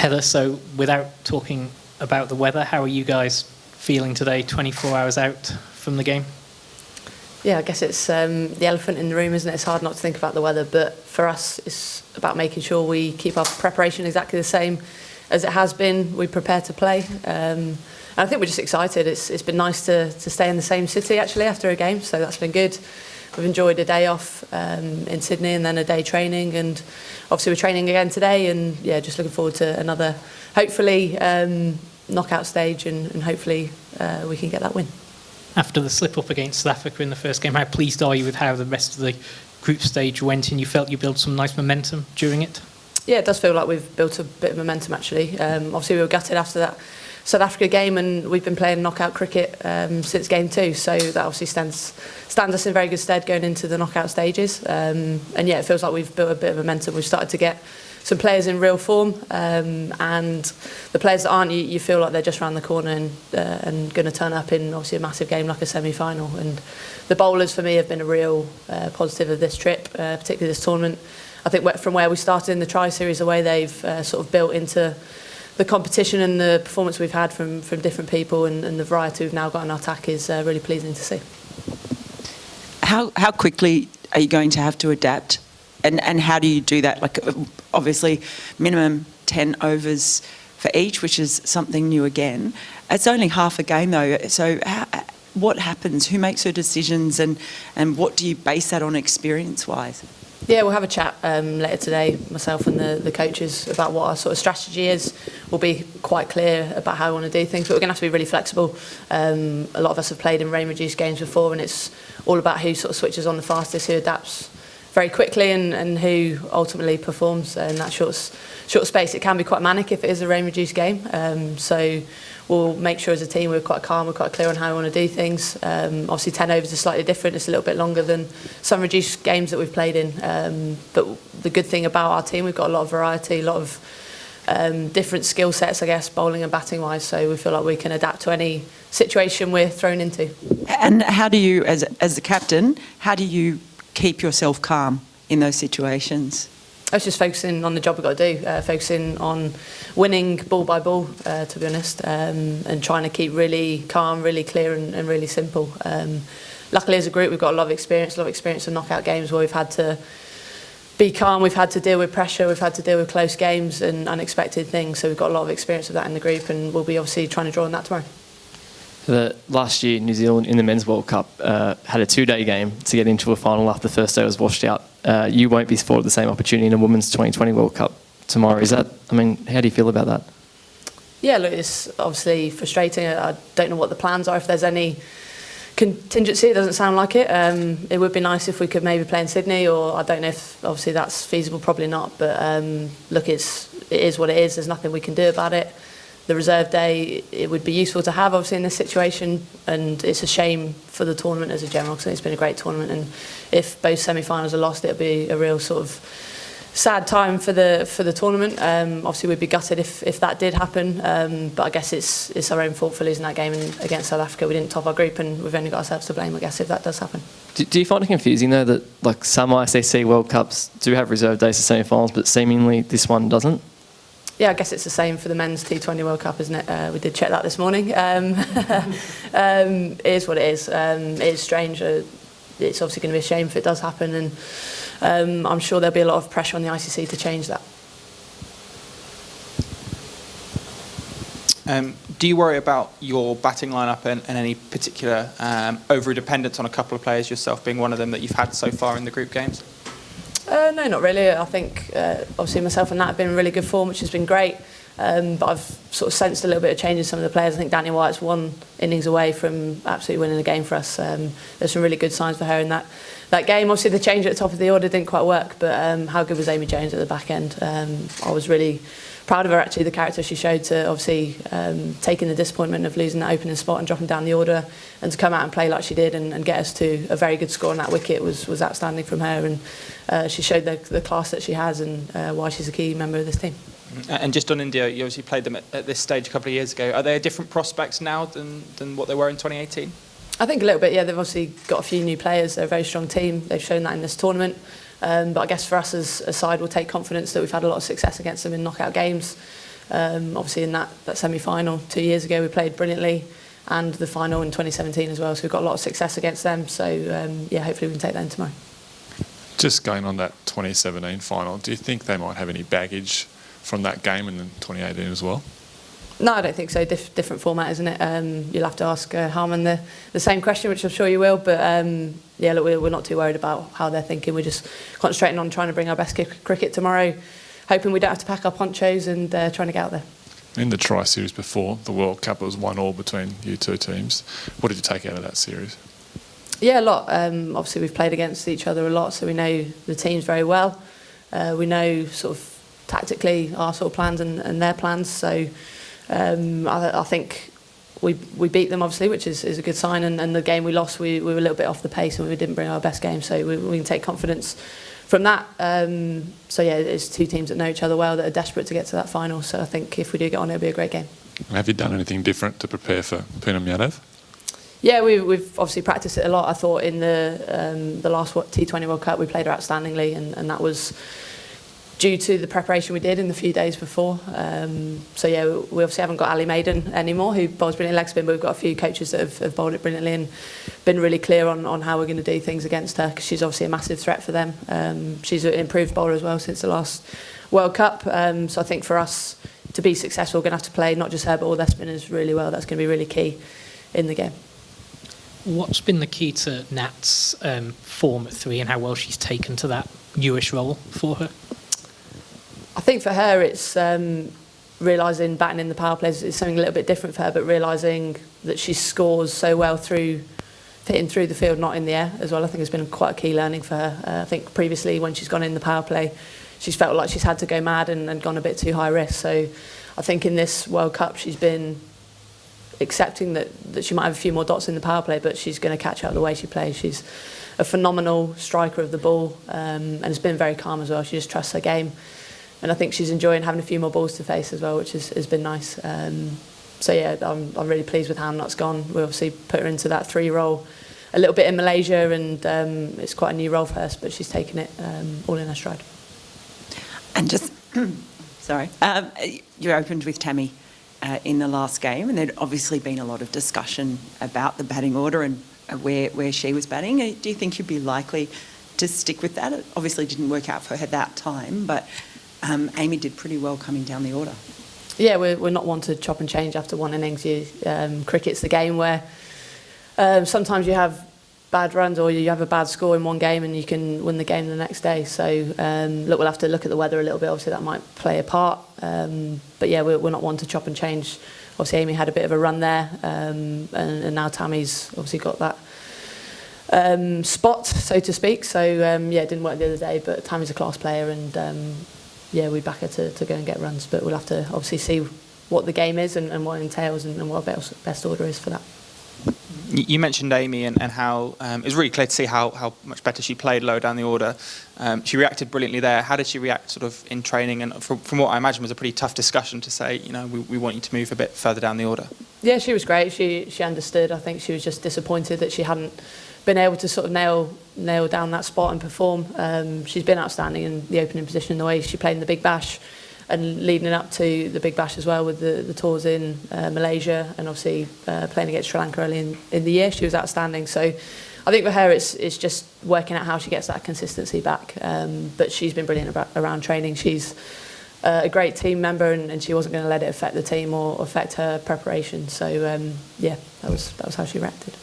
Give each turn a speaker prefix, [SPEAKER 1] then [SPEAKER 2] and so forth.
[SPEAKER 1] Heather, so without talking about the weather, how are you guys feeling today, 24 hours out from the game?
[SPEAKER 2] Yeah, I guess it's the elephant in the room, isn't it? It's hard not to think about the weather, but for us, it's about making sure we keep our preparation exactly the same as it has been. We prepare to play. And I think we're just excited. It's been nice to stay in the same city, actually, after a game, so that's been good. We've enjoyed a day off in Sydney and then a day training, and obviously we're training again today, and yeah, just looking forward to another, hopefully, knockout stage, and hopefully we can get that win.
[SPEAKER 1] After the slip-up against South Africa in the first game, how pleased are you with how the rest of the group stage went, and you felt you built some nice momentum during it?
[SPEAKER 2] Yeah, it does feel like we've built a bit of momentum, actually. Obviously, we were gutted after that South Africa game, and we've been playing knockout cricket since game 2, so that obviously stands us in very good stead going into the knockout stages. And yeah, it feels like we've built a bit of momentum. We've started to get some players in real form, and the players that aren't, you feel like they're just around the corner and going to turn up in obviously a massive game like a semi-final. And the bowlers for me have been a real positive of this trip, particularly this tournament. I think from where we started in the tri-series, the way they've sort of built into the competition and the performance we've had from different people, and the variety we've now got in our attack is really pleasing to see.
[SPEAKER 3] How quickly are you going to have to adapt? And how do you do that? Like, obviously, minimum 10 overs for each, which is something new again. It's only half a game, though. So what happens? Who makes the decisions? And what do you base that on experience-wise?
[SPEAKER 2] Yeah, we'll have a chat later today, myself and the coaches, about what our sort of strategy is. We'll be quite clear about how we want to do things, but we're going to have to be really flexible. A lot of us have played in rain-reduced games before, and it's all about who sort of switches on the fastest, who adapts very quickly, and who ultimately performs in that short space. It can be quite manic if it is a rain-reduced game. So we'll make sure as a team we're quite calm, we're quite clear on how we want to do things. Obviously 10 overs is slightly different, it's a little bit longer than some reduced games that we've played in. But the good thing about our team, we've got a lot of variety, a lot of different skill sets, I guess, bowling and batting wise, so we feel like we can adapt to any situation we're thrown into.
[SPEAKER 3] And how do you, as the captain, how do you keep yourself calm in those situations?
[SPEAKER 2] I was just focusing on the job we've got to do, focusing on winning ball by ball, to be honest, and trying to keep really calm, really clear and really simple. Luckily as a group we've got a lot of experience in knockout games where we've had to be calm, we've had to deal with pressure, we've had to deal with close games and unexpected things, so we've got a lot of experience of that in the group, and we'll be obviously trying to draw on that tomorrow.
[SPEAKER 4] Last year, New Zealand in the Men's World Cup had a 2-day game to get into a final after the first day was washed out. You won't be afforded the same opportunity in a Women's 2020 World Cup tomorrow. How do you feel about that? Yeah, look, it's obviously frustrating. I don't know what the plans are, if there's any contingency. It doesn't sound like it. It would be nice if we could maybe play in Sydney, or I don't know if obviously that's feasible, probably not. But look, it is what it is. There's nothing we can do about it. The reserve day, it would be useful to have obviously in this situation, and it's a shame for the tournament as a general, because it's been a great tournament, and if both semi-finals are lost, it'll be a real sort of sad time for the tournament. Obviously we'd be gutted if that did happen, but I guess it's our own fault for losing that game against South Africa. We didn't top our group, and we've only got ourselves to blame, I guess, if that does happen. Do you find it confusing though that like some ICC World Cups do have reserve days for semi-finals, but seemingly this one doesn't?
[SPEAKER 2] Yeah, I guess it's the same for the men's T20 World Cup, isn't it? We did check that this morning. It is what it is. It is strange. It's obviously going to be a shame if it does happen, and I'm sure there'll be a lot of pressure on the ICC to change that.
[SPEAKER 5] Do you worry about your batting lineup and any particular over-dependence on a couple of players, yourself being one of them, that you've had so far in the group games?
[SPEAKER 2] No, not really. I think obviously myself and Nat have been in really good form, which has been great. But I've sort of sensed a little bit of change in some of the players. I think Daniel White's one innings away from absolutely winning the game for us. There's some really good signs for her in that game. Obviously the change at the top of the order didn't quite work, but how good was Amy Jones at the back end? I was really proud of her, actually, the character she showed to obviously taking the disappointment of losing that opening spot and dropping down the order, and to come out and play like she did and get us to a very good score on that wicket was outstanding from her, and she showed the class that she has and why she's a key member of this team.
[SPEAKER 5] And just on India, you obviously played them at this stage a couple of years ago. Are they different prospects now than what they were in 2018?
[SPEAKER 2] I think a little bit, yeah. They've obviously got a few new players. They're a very strong team. They've shown that in this tournament. But I guess for us as a side, we'll take confidence that we've had a lot of success against them in knockout games. Obviously in that semi-final 2 years ago we played brilliantly, and the final in 2017 as well, so we've got a lot of success against them, so yeah, hopefully we can take that in tomorrow.
[SPEAKER 6] Just going on that 2017 final, do you think they might have any baggage from that game in the 2018 as well?
[SPEAKER 2] No, I don't think so. Different format, isn't it? You'll have to ask Harman the same question, which I'm sure you will. But yeah, look, we're not too worried about how they're thinking. We're just concentrating on trying to bring our best cricket tomorrow, hoping we don't have to pack our ponchos and trying to get out there.
[SPEAKER 6] In the Tri-Series before the World Cup, it was 1-1 between you two teams. What did you take out of that series?
[SPEAKER 2] Yeah, a lot. Obviously, we've played against each other a lot, so we know the teams very well. We know sort of tactically our sort of plans and their plans. So I think we beat them, obviously, which is a good sign. And the game we lost, we were a little bit off the pace and we didn't bring our best game. So we can take confidence from that. So yeah, it's two teams that know each other well that are desperate to get to that final. So I think if we do get on, it'll be a great game.
[SPEAKER 6] And have you done anything different to prepare for Poonam Yadav?
[SPEAKER 2] Yeah, we've obviously practiced it a lot. I thought in the last T20 World Cup we played her outstandingly, and that was due to the preparation we did in the few days before. So yeah, we obviously haven't got Ali Maiden anymore, who bowls brilliant leg spin, but we've got a few coaches that have bowled it brilliantly and been really clear on how we're going to do things against her, because she's obviously a massive threat for them. She's an improved bowler as well since the last World Cup. So I think for us to be successful, we're going to have to play not just her but all their spinners really well. That's going to be really key in the game.
[SPEAKER 1] What's been the key to Nat's form at 3 and how well she's taken to that newish role for her?
[SPEAKER 2] I think for her it's realising batting in the power plays is something a little bit different for her, but realising that she scores so well through hitting through the field, not in the air as well. I think it's been quite a key learning for her. I think previously when she's gone in the power play, she's felt like she's had to go mad and gone a bit too high risk. So I think in this World Cup she's been accepting that she might have a few more dots in the power play, but she's going to catch up the way she plays. She's a phenomenal striker of the ball, and has been very calm as well. She just trusts her game, and I think she's enjoying having a few more balls to face as well, which has been nice. So yeah, I'm really pleased with how Nat's gone. We obviously put her into that 3 role a little bit in Malaysia, and it's quite a new role for her, but she's taken it all in her stride.
[SPEAKER 3] And just, sorry, you opened with Tammy in the last game, and there'd obviously been a lot of discussion about the batting order and where she was batting. Do you think you'd be likely to stick with that? It obviously didn't work out for her that time, but Amy did pretty well coming down the order.
[SPEAKER 2] Yeah, we're not one to chop and change after one innings. Cricket's the game where sometimes you have bad runs or you have a bad score in one game and you can win the game the next day. So look, we'll have to look at the weather a little bit. Obviously that might play a part, but yeah, we're not one to chop and change. Obviously Amy had a bit of a run there, and now Tammy's obviously got that spot, so to speak. So yeah, it didn't work the other day, but Tammy's a class player, and yeah, we back her to go and get runs, but we'll have to obviously see what the game is and what it entails and what best order is for that.
[SPEAKER 5] You mentioned Amy and how it was really clear to see how much better she played lower down the order. She reacted brilliantly there. How did she react sort of in training? And from what I imagine was a pretty tough discussion to say, we want you to move a bit further down the order. Yeah,
[SPEAKER 2] she was great. She understood. I think she was just disappointed that she hadn't been able to sort of nail down that spot and perform. She's been outstanding in the opening position, the way she played in the Big Bash and leading up to the Big Bash as well with the tours in Malaysia, and obviously playing against Sri Lanka early in the year. She was outstanding. So I think for her it's just working out how she gets that consistency back. But she's been brilliant around training. She's a great team member, and she wasn't going to let it affect the team or affect her preparation. So yeah, that was how she reacted.